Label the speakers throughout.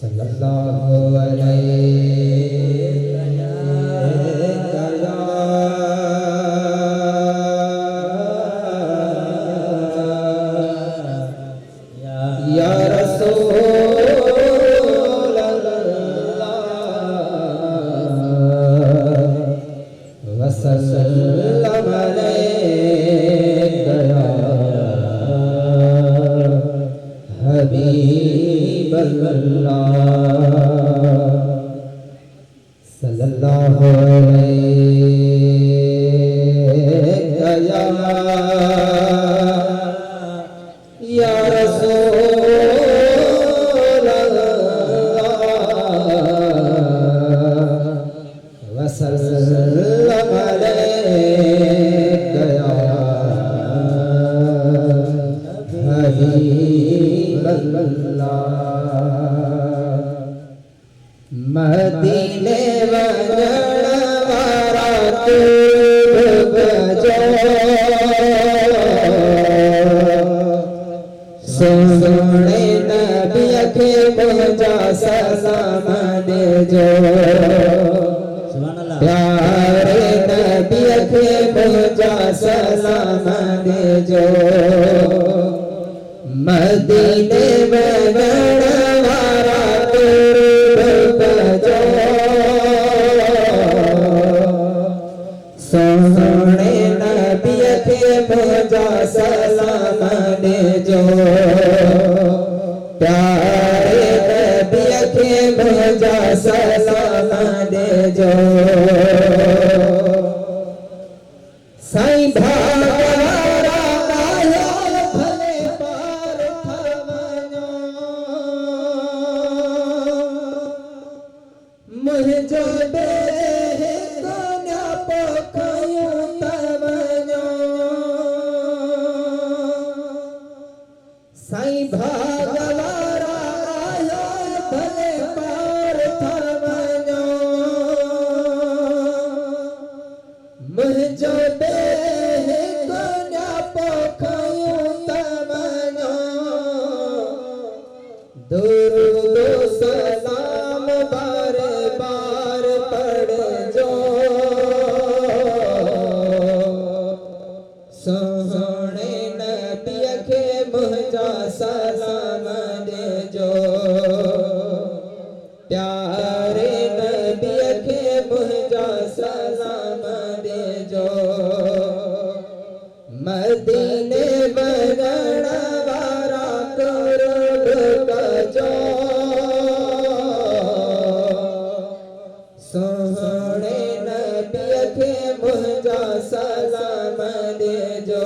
Speaker 1: सल्लल्लाहु अलैहि या रसूल अल्लाह वसल्लम अलैका या हबीब अल्लाह सल्लल्लाहु अलैका या रसूल अल्लाह वसल्लम अलैका या हबीब अल्लाह मदीने वजण वारा तू बजो सोने नबी के मुझा सलाम देजो प्यारे नबी के मुझा सलाम देजो मदीने वजण वारा तू बजो सोने नबी के मुझा सलाम देजो प्यारे नबी के मुझा सलाम देजो साईं भागवारा आया भले पार थवनो मुझो बेरे कोन्या पोखयूं तवनो साईं भागवारा आया भले पार थवनो मुझो बेरे कोन्या पोखयूं तवनो दुरूद सलाम बार बार पढ़जो सोहणे नबी के मुझा सलाम देजो प्यारे नबी के मुझा सलाम देजो मदीने वजण वारा कुर्ब कजो सोहणे नबी के मुझा सलाम देजो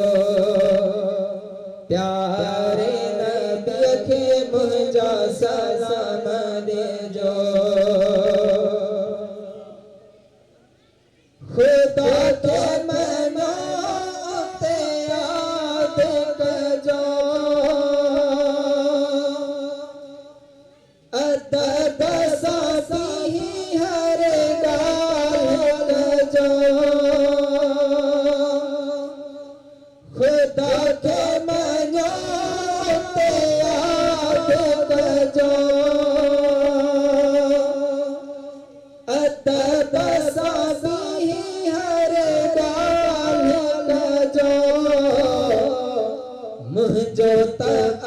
Speaker 1: प्यारे नबी के मुझा सलाम देजो खुदा के मनो ते याद कजो अदद साथी हर गाल कजो खुदा के मनो ते याद कजो अदद साथी हर गाल कजो मुझो त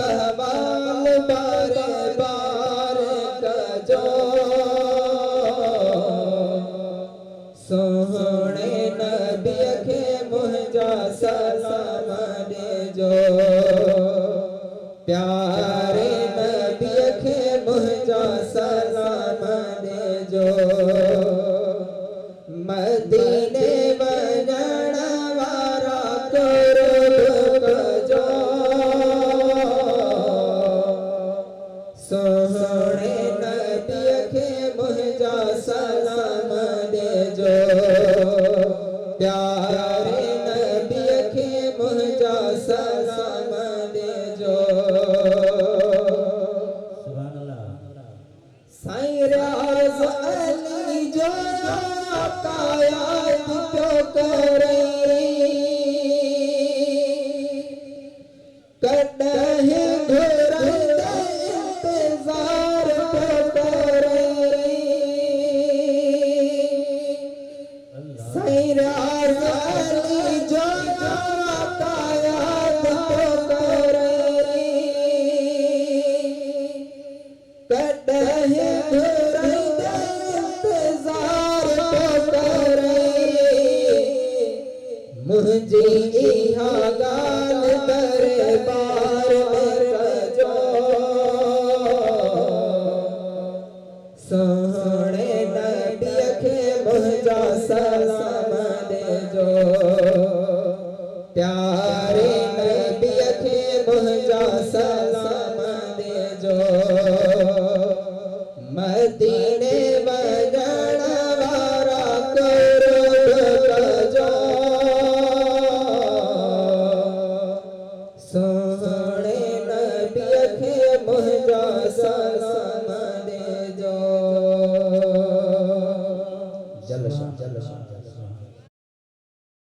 Speaker 1: अहवाल बार बार कजो सोहणे नबी के मुझा सलाम देजो प्यारे नबी के मुझा सलाम देजो मदीने वजण वारा कुर्ब कजो सोहणे नबी के मुझा सलाम देजो प्यारे नबी के मुझा सलाम देजो साईं रियाज़ अली जो कायात क्यों करे कदह घुरंदे इंतजार मदीने वजण वारा कुर्ब कजो सोने नबी खे मुंहिंजा सलाम देजो। जल